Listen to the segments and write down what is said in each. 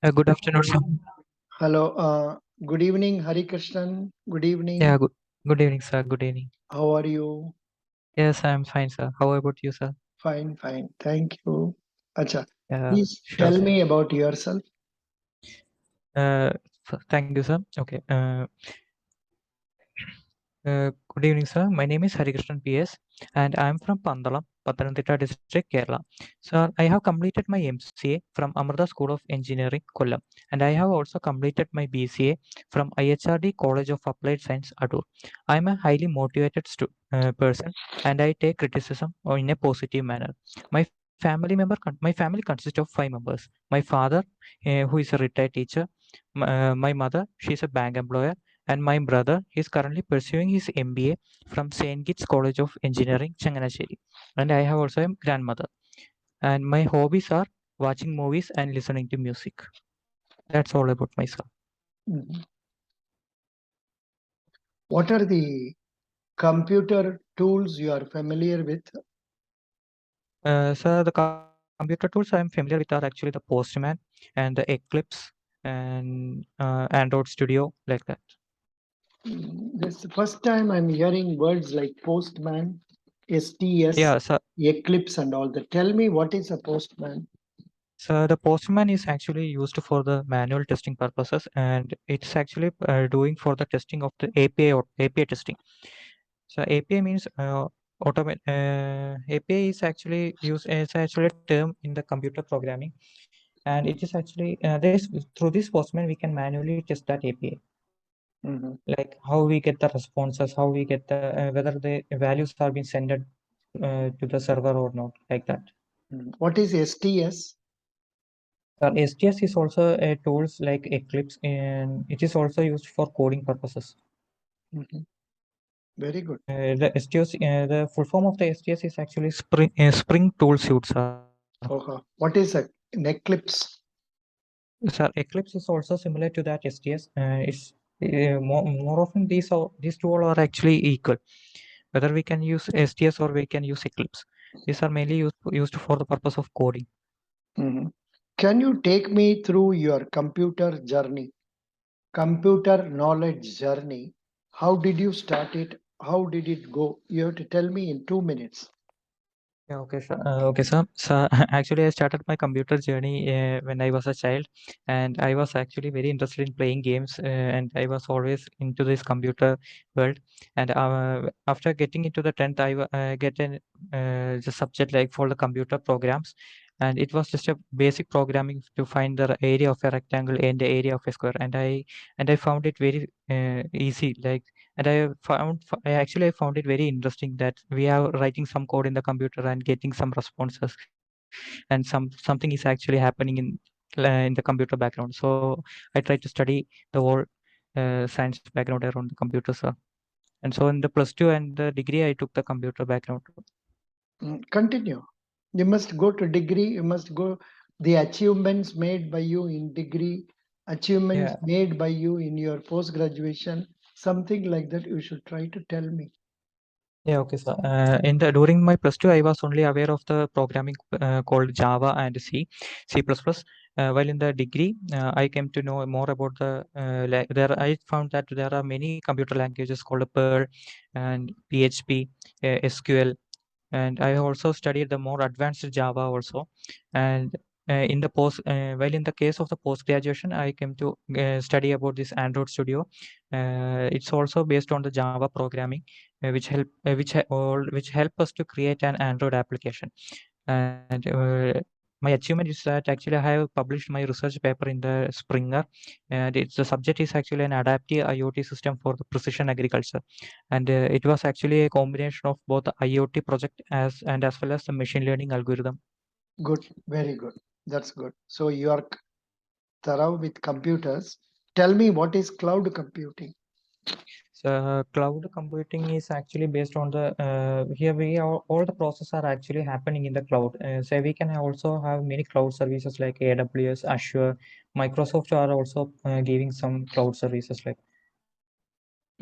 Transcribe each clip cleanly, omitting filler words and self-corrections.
Good afternoon, sir. Hello. Good evening, Hari Krishnan. Good evening. Yeah, good evening, sir. Good evening. How are you? Yes, I'm fine, sir. How about you, sir? Fine, fine. Thank you. Acha, Yeah, please sure, tell sir. me about yourself. Thank you, sir. Okay. Good evening, sir. My name is Harikrishnan PS, and I'm from Pandalam, Pathanamthitta district, Kerala. Sir, I have completed my MCA from Amrita School of Engineering, Kollam, and I have also completed my BCA from IHRD College of Applied Science, Adur. I'm a highly motivated person, and I take criticism in a positive manner. My family consists of 5 members. My father, who is a retired teacher, my mother, she is a bank employer, and my brother is currently pursuing his MBA from St. Kitts College of Engineering, Changanasheri. And I have also a grandmother. And my hobbies are watching movies and listening to music. That's all about myself. Mhm. What are the computer tools you are familiar with? So the computer tools I'm familiar with are actually the Postman and the Eclipse and Android Studio, like that. This is the first time I'm hearing words like Postman, STS, Yeah, so Eclipse, and all that. Tell me what is a Postman? So the Postman is actually used for the manual testing purposes, and it's actually doing for the testing of the API or API testing. So API means API is actually used as actually a term in the computer programming, and it is actually this through this Postman we can manually test that API, Mhm. like how we get the responses, how we get the whether the values are being sent to the server or not, like that. What is STS? STS is also a tools like Eclipse, and it is also used for coding purposes. Mhm. Very good. The STS, the full form of the STS is actually Spring Tool Suite, sir. What is an Eclipse? Sir, Eclipse is also similar to that STS. It's more often these two all are actually equal. Whether we can use STS or we can use Eclipse, these are mainly used for the purpose of coding. Mhm. Can you take me through your computer journey, computer knowledge journey? How did you start it? How did it go? You have to tell me in 2 minutes. Yeah, okay, sure. Okay, sir. So actually, I started my computer journey when I was a child, and I was actually very interested in playing games, and I was always into this computer world. And after getting into the 10th, get an the subject like for the computer programs, and it was just a basic programming to find the area of a rectangle and the area of a square, and I found it very easy, like. And I found it very interesting that we are writing some code in the computer and getting some responses, and something is actually happening in the computer background. So I tried to study the whole science background around the computers. And so in the plus two and the degree, I took the computer background. Continue. You must go to degree. You must go the achievements made by you in degree, achievements Yeah. made by you in your post graduation, something like that. You should try to tell me. Yeah, okay, sir. In the during my plus two, I was only aware of the programming called Java and C++. While in the degree, I came to know more about the there. I found that there are many computer languages called Perl and PHP, SQL, and I also studied the more advanced Java also. And while in the case of the post graduation, I came to study about this Android Studio. It's also based on the Java programming, which help us to create an Android application. And my achievement is that actually I have published my research paper in the Springer, and the subject is actually an adaptive IoT system for the precision agriculture. And it was actually a combination of both the IoT project as well as the machine learning algorithm. Good, very good. That's good. So you are thorough with computers. Tell me what is cloud computing? So cloud computing is actually based on the here we are, all the processes are actually happening in the cloud. So we can also have many cloud services like AWS, Azure, Microsoft are also giving some cloud services like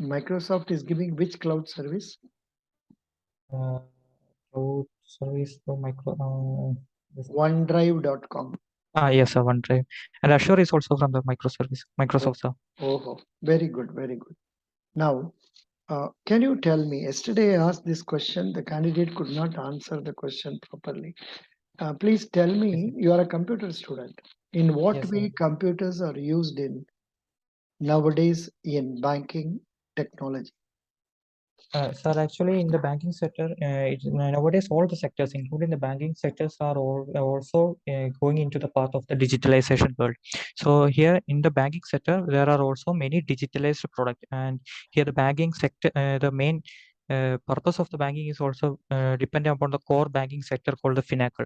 Microsoft is giving which cloud service? uh, cloud service for micro. This- OneDrive.com. Yes, sir, OneDrive. And Azure is also from the Microsoft, sir. Oh, very good, very good. Now, can you tell me, yesterday I asked this question, the candidate could not answer the question properly. Please tell Yes, me, you are a computer student. In what yes, way sir. computers are used in nowadays in banking technology? Sir, actually, in the banking sector, nowadays all the sectors, including the banking sectors, are also going into the path of the digitalization world. So here in the banking sector, there are also many digitalized products, and here the banking sector, the main purpose of the banking is also dependent upon the core banking sector called the FINACR.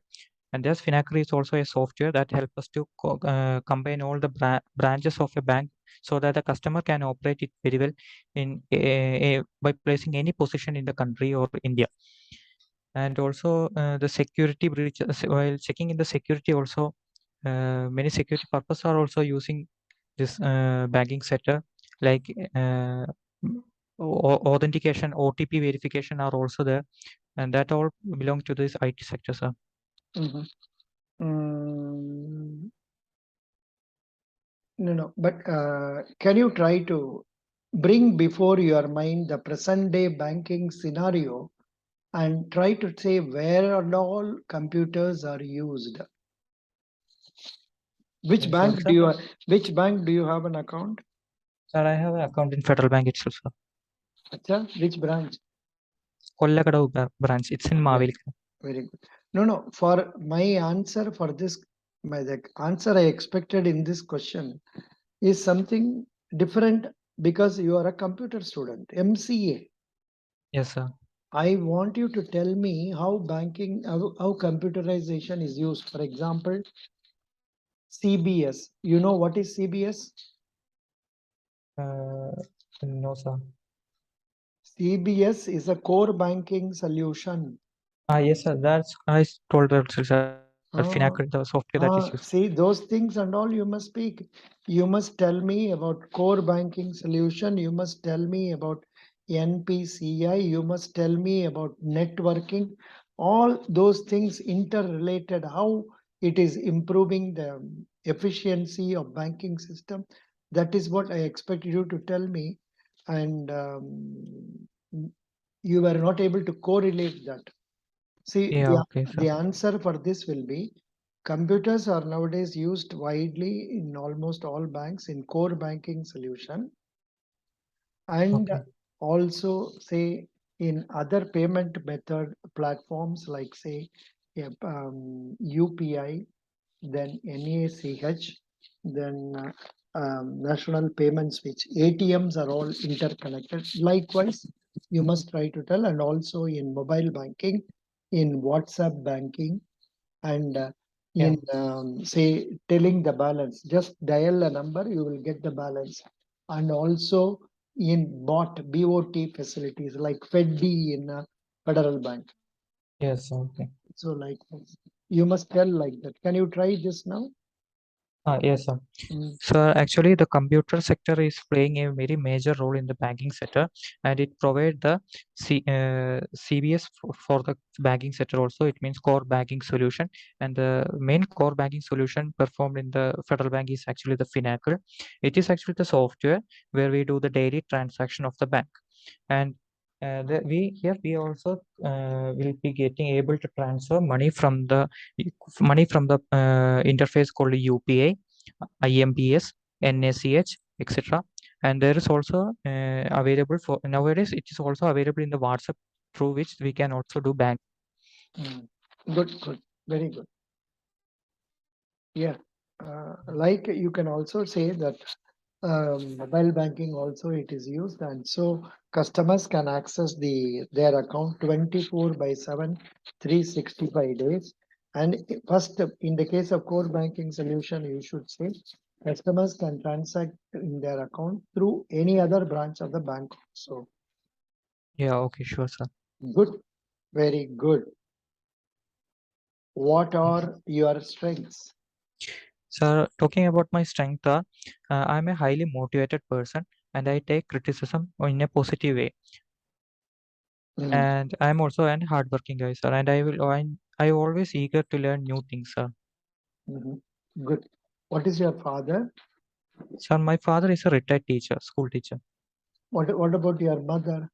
And this FINACR is also a software that helps us to combine all the branches of a bank so that the customer can operate it very well by placing any position in the country or India. And also the security breach, while checking in the security also, many security purposes are also using this banking sector, like authentication, OTP verification are also there, and that all belong to this IT sector, sir. Mhm. Mm, no, but can you try to bring before your mind the present day banking scenario and try to say where and all computers are used? Which Sure, bank sir. do you which bank do you have an account? Sir, I have an account in Federal Bank itself, sir. Acha, which branch? Kollakadu branch. It's in Very, Mavilika. very good. No. For my answer for this, the answer I expected in this question is something different because you are a computer student, MCA. Yes, sir. I want you to tell me how how computerization is used. For example, CBS. You know what is CBS? Uh, no, sir. CBS is a core banking solution. Yes, sir. That's I told that, sir. FINACR, the Ah, software that is used. see, those things and all you must speak. You must tell me about core banking solution. You must tell me about NPCI. You must tell me about networking. All those things interrelated, how it is improving the efficiency of banking system. That is what I expect you to tell me. And you were not able to correlate that. See, Yeah, okay, sir. the answer for this will be computers are nowadays used widely in almost all banks in core banking solution and Okay. also say in other payment method platforms like say UPI, then NACH, then national payment switch. ATMs are all interconnected. Likewise, you must try to tell, and also in mobile banking, in WhatsApp banking, and Yeah. in say telling the balance. Just dial a number, you will get the balance, and also in BOT facilities like FED in Federal Bank. Yes, okay. So likewise, you must tell like that. Can you try this now? Yes, sir. Mm. So actually, the computer sector is playing a very major role in the banking sector, and it provides the CBS for the banking sector also. It means core banking solution, and the main core banking solution performed in the federal bank is actually the FINACR. It is actually the software where we do the daily transaction of the bank, and we also will be getting able to transfer money from the interface called UPA, IMPS, NACH, etc. And there is also available for nowadays. It is also available in the WhatsApp, through which we can also do bank. Mm. Good, very good. Yeah, like you can also say that mobile banking also it is used, and so customers can access their account 24 by 7, 365 days. And first, in the case of core banking solution, you should say customers can transact in their account through any other branch of the bank. So Yeah, okay, sure, sir. good, very good. What are your strengths? So talking about my strength, I'm a highly motivated person, and I take criticism in a positive way. Mm. And I'm also an hardworking guy, sir. And I always eager to learn new things, sir. Mhm. Good. What is your father? Sir, my father is a retired teacher, school teacher. What about your mother?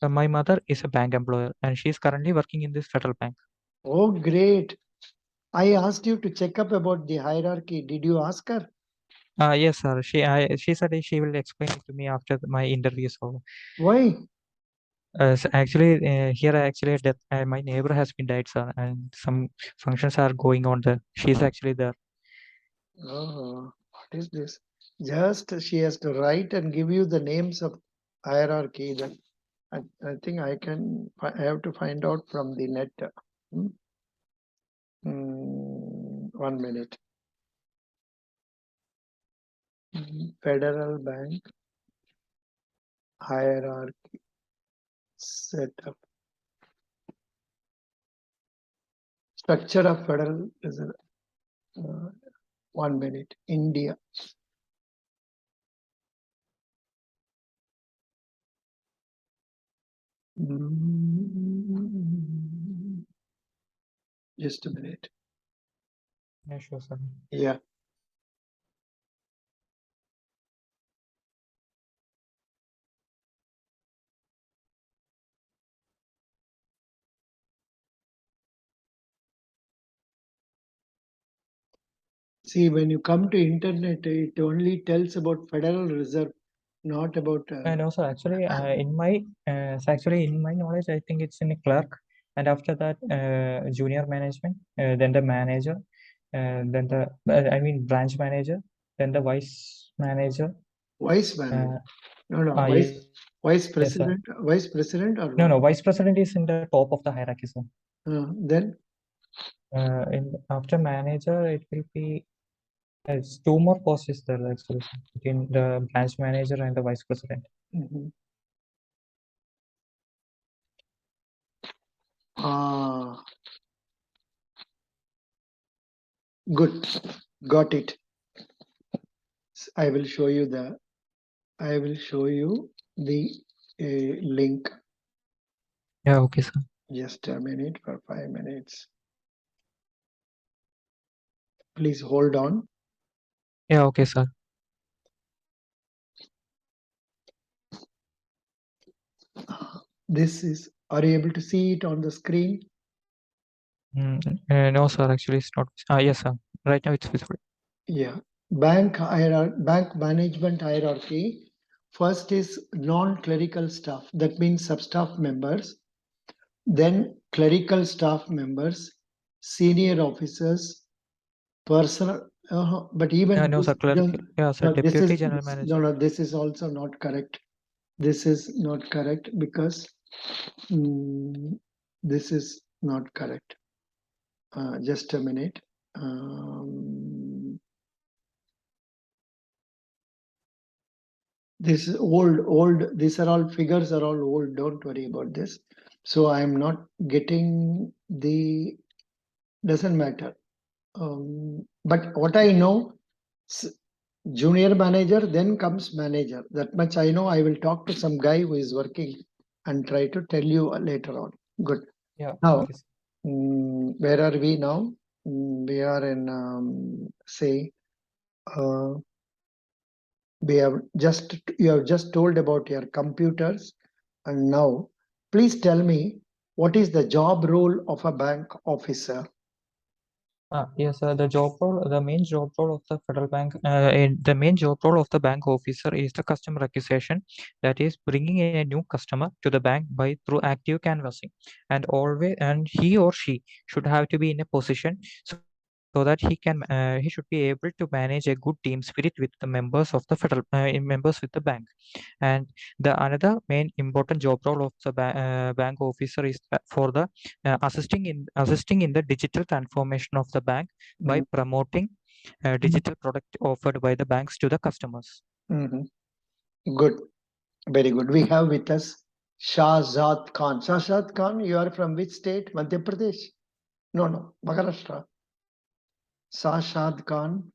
My mother is a bank employer, and she is currently working in this federal bank. Oh, great. I asked you to check up about the hierarchy. Did you ask her? Yes, sir. She said she will explain it to me after my interview is over. Why? So actually, here actually that my neighbor has been died, sir, and some functions are going on there. She's actually there. Oh, what is this? Just she has to write and give you the names of hierarchy. Then I think I have to find out from the net. Hmm? 1 minute. Federal Bank hierarchy setup. Structure of Federal Reserve. 1 minute. India. Just a minute. Yeah, sure, sir. Yeah. See, when you come to internet, it only tells about Federal Reserve, not about. And also, actually, in my knowledge, I think it's in a clerk, and after that, junior management, then the manager, then the I mean branch manager, then the vice manager. Vice manager. No, no. Yes, Vice sir. president. Vice president or No, what? vice president is in the top of the hierarchy, sir. Then After manager, it will be it's two more posts is there actually, sir, between the branch manager and the vice president. Good. Got it. I will show you the link. Yeah, okay, sir. Just a minute for 5 minutes. Please hold on. Yeah, okay, sir. Are you able to see it on the screen? No, sir, actually it's not. Yes, sir. Right now it's visible. Yeah. Bank management hierarchy. First is non-clerical staff. That means sub-staff members. Then clerical staff members, senior officers, personal. But even No, sir. Yeah, sir. no, Deputy general manager. no, this is also not correct. This is not correct because this is not correct. Just a minute. This is old. These are all figures are all old. Don't worry about this. So I am not getting the, doesn't matter. But what I know, junior manager, then comes manager. That much I know. I will talk to some guy who is working and try to tell you later on. Good. Yeah. Now, Okay, where are we now? We are in, you have just told about your computers, and now please tell me what is the job role of a bank officer? Yes, the main job role of the federal bank, the main job role of the bank officer is the customer acquisition, that is bringing a new customer to the bank by through active canvassing, and he or she should have to be in a position so that he should be able to manage a good team spirit with the members of the members with the bank. And the another main important job role of the bank officer is for the assisting in the digital transformation of the bank by promoting digital product offered by the banks to the customers. Good, very good. We have with us Shahzad Khan. Shahzad Khan, you are from which state? Madhya Pradesh? No, Maharashtra. Shahzad Khan.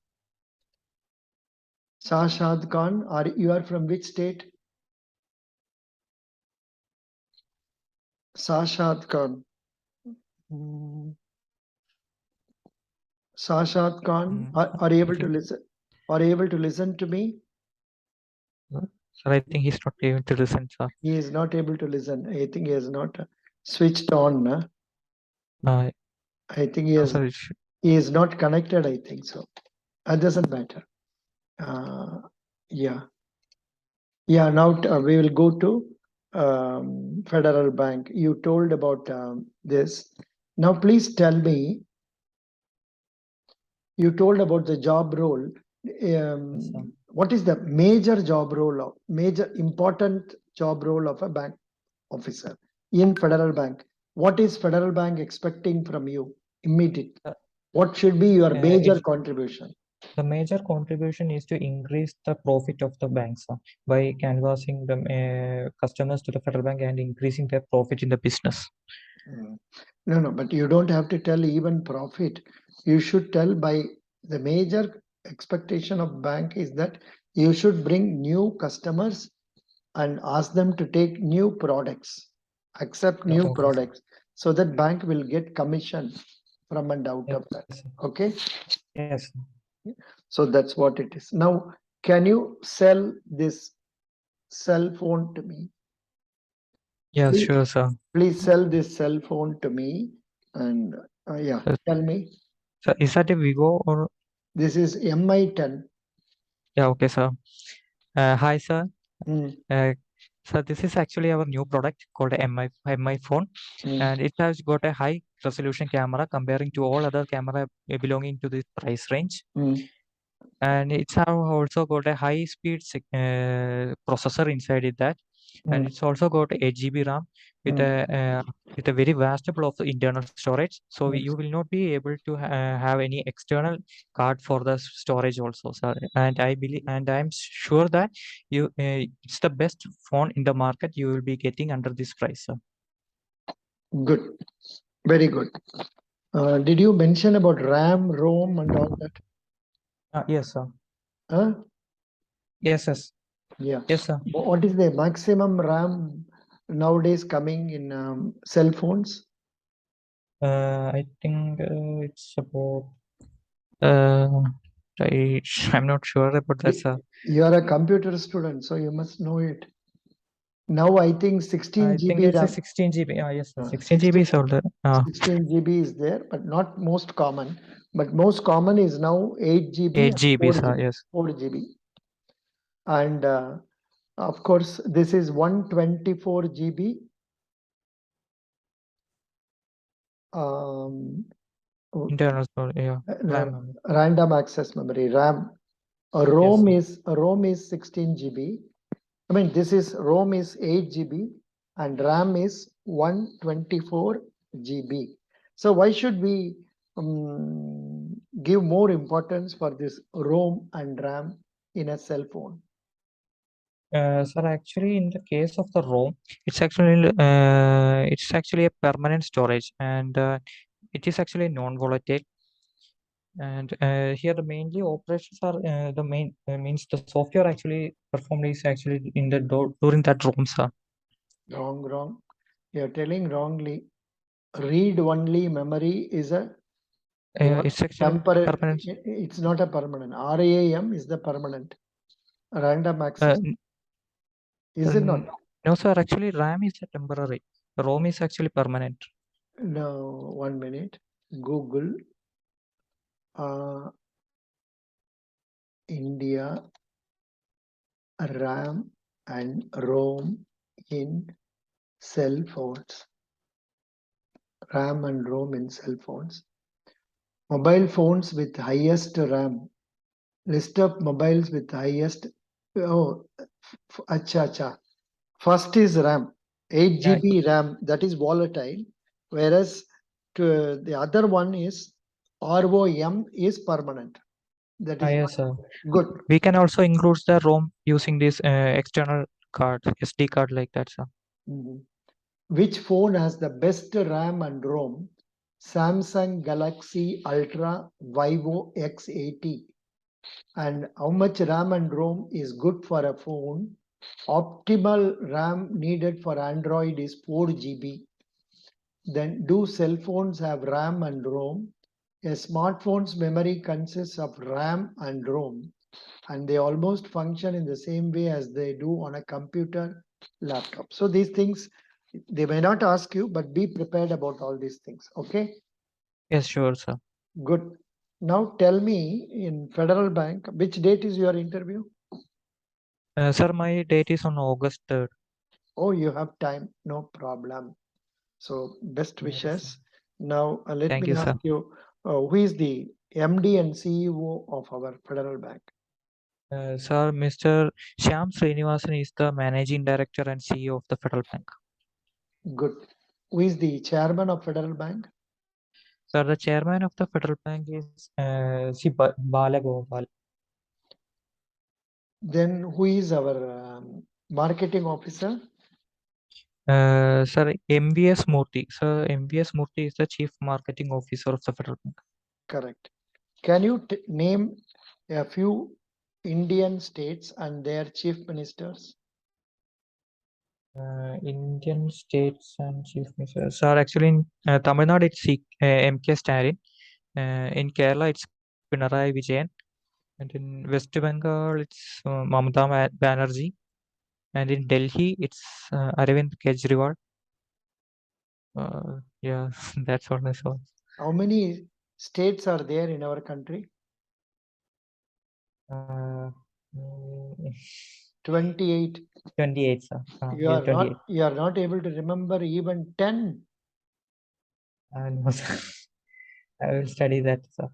Shahzad Khan, you are from which state? Shahzad Khan. Sashat Khan, are you able to listen? Are you able to listen to me? Sir, I think he's not able to listen, sir. He is not able to listen. I think he has not switched on. Uh, I think no, sir, he is not connected. I think so. It doesn't matter. Yeah. Yeah. Now we will go to Federal Bank. You told about this. Now, please tell me. You told about the job role. Yes, sir. What is the major important job role of a bank officer in Federal Bank? What is Federal Bank expecting from you immediately? What should be your major contribution? The major contribution is to increase the profit of the banks by canvassing the customers to the Federal Bank and increasing their profit in the business. No, but you don't have to tell even profit. You should tell by the major expectation of bank is that you should bring new customers and ask them to take new products, accept new products, so that bank will get commission from and out of that. Okay. Yes. So that's what it is. Now, can you sell this cell phone to me? Yes, sure, sir. Please sell this cell phone to me. And yeah, tell me. So is that a Vivo or? This is MI10. Yeah, okay, sir. Hi, sir. Mm. So this is actually our new product called MI phone, and it has got a high resolution camera comparing to all other camera belonging to this price range. And it's also got a high speed processor inside it that, and it's also got 8 GB RAM with a very vast pool of internal storage. So you will not be able to have any external card for the storage also, sir. And I believe, and I'm sure that it's the best phone in the market you will be getting under this price, sir. Good, very good. Did you mention about RAM, ROM, and all that? Yes, sir. Yes. Yeah. Yes, sir. What is the maximum RAM nowadays coming in cell phones? I think it's about. I'm not sure about that, sir. You are a computer student, so you must know it. Now I think 16 I think GB it's a RAM. 16 GB. Yes, 16 GB is older. 16 GB is there, but not most common. But most common is now 8 GB 8 and GB, 4 sir. GB. Yes. 4 GB. And of course, this is 124 GB. Internal storage, yeah. Random access memory, RAM. ROM is 16 GB. I mean, this is ROM is 8 GB and RAM is 124 GB. So why should we give more importance for this ROM and RAM in a cell phone? Sir, actually, in the case of the ROM, it's actually a permanent storage, and it is actually non-volatile. And here the mainly operations are the main means the software actually performed is actually in the during that ROM, sir. Wrong. You're telling wrongly. Read-only memory is a it's actually permanent. It's not a permanent. RAM is the permanent. Random access. Is it not? No, sir. Actually, RAM is a temporary. ROM is actually permanent. No, 1 minute. Google India RAM and ROM in cell phones. RAM and ROM in cell phones. Mobile phones with highest RAM. List of mobiles with highest. Oh, acha. First is RAM. 8 GB RAM, that is volatile. Whereas the other one is ROM is permanent. That is yes, sir. Good. We can also include the ROM using this external card, SD card like that, sir. Which phone has the best RAM and ROM? Samsung Galaxy Ultra Vivo X80. And how much RAM and ROM is good for a phone? Optimal RAM needed for Android is 4 GB. Then do cell phones have RAM and ROM? A smartphone's memory consists of RAM and ROM, and they almost function in the same way as they do on a computer laptop. So these things, they may not ask you, but be prepared about all these things. Okay, Yes, sure, sir. good. Now tell me, in Federal Bank, which date is your interview? Sir, my date is on August 3rd. Oh, you have time, no problem. So best Yes, wishes. sir. Now let Thank me you, ask sir. you, who is the MD and CEO of our Federal Bank? Sir, Mr. Shyam Srinivasan is the Managing Director and CEO of the Federal Bank. Good. Who is the chairman of Federal Bank? Sir, the chairman of the Federal Bank is Balagopal. Then who is our marketing officer? Sir, MVS Murthy. Sir, MVS Murthy is the Chief Marketing Officer of the Federal Bank. Correct. Can you name a few Indian states and their chief ministers? Indian states and chief ministers. Sir, actually in Tamil Nadu it's MK Stalin. In Kerala it's Pinarayi Vijayan. And in West Bengal it's Mamata Banerjee. And in Delhi it's Arvind Kejriwal. Yeah, that's what I saw. How many states are there in our country? Uh, 28. 28, sir. You Yeah, are 28. not able to remember even 10. No, sir. I will study that, sir.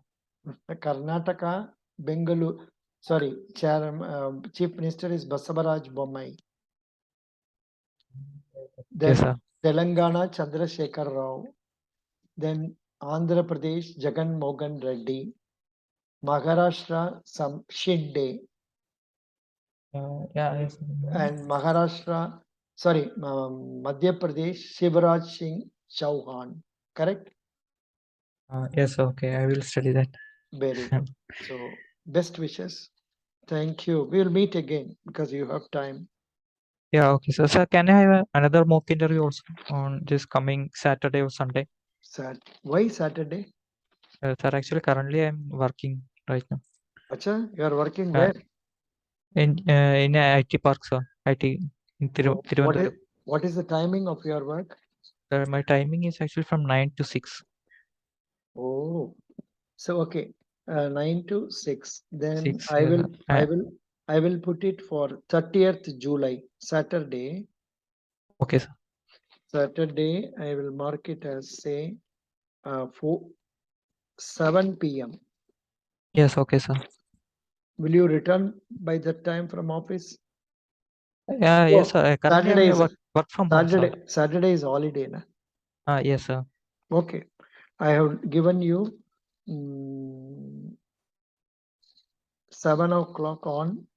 Karnataka, Bengaluru, sorry, Chief Minister is Basavaraj Bommai. Then Yes, sir. Telangana, Chandrasekhar Rao. Then Andhra Pradesh, Jagan Mohan Reddy. Maharashtra, some Shinde. Yeah, yes. And Maharashtra, sorry, Madhya Pradesh, Shivraj Singh Chauhan. Correct? Yes, okay. I will study that. Very good. So, best wishes. Thank you. We'll meet again because you have time. Yeah, okay. So, sir, can I have another mock interview also on this coming Saturday or Sunday? Why Saturday? Sir, actually, currently I'm working right now. Acha, you are working Uh, where? in a IT park, sir. IT in Tiruvandhuram. What is the timing of your work? My timing is actually from 9 to 6. Oh, so okay, 9 to 6. Then 6. Yeah. I will put it for 30th July, Saturday. Okay, sir. Saturday, I will mark it as say 7 p.m. Yes, okay, sir. Will you return by that time from office? Yes, Oh, sir. Currently Saturday I'm a is work from home, sir. Saturday is holiday, na? Yes, sir. Okay, I have given you 7 o'clock on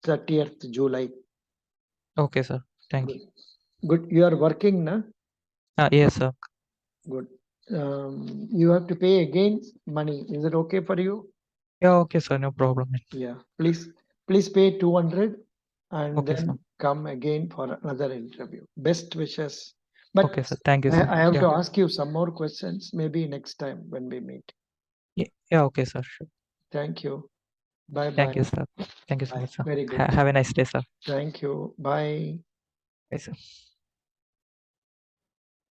30th July. Okay, sir. Thank Good. you. Good. You are working, na? Yes, sir. Good. You have to pay again money. Is it okay for you? Yeah, okay, sir. No problem. Yeah. Please pay 200 and Okay, sir. then come again for another interview. Best wishes. But Okay, sir. Thank you, sir. I have Yeah. to ask you some more questions maybe next time when we meet. Yeah, okay, sir. Sure. Thank you. Bye Thank bye. you, sir. Thank you so Bye. much, sir. Very good. Have a nice day, sir. Thank you. Bye. Bye, sir.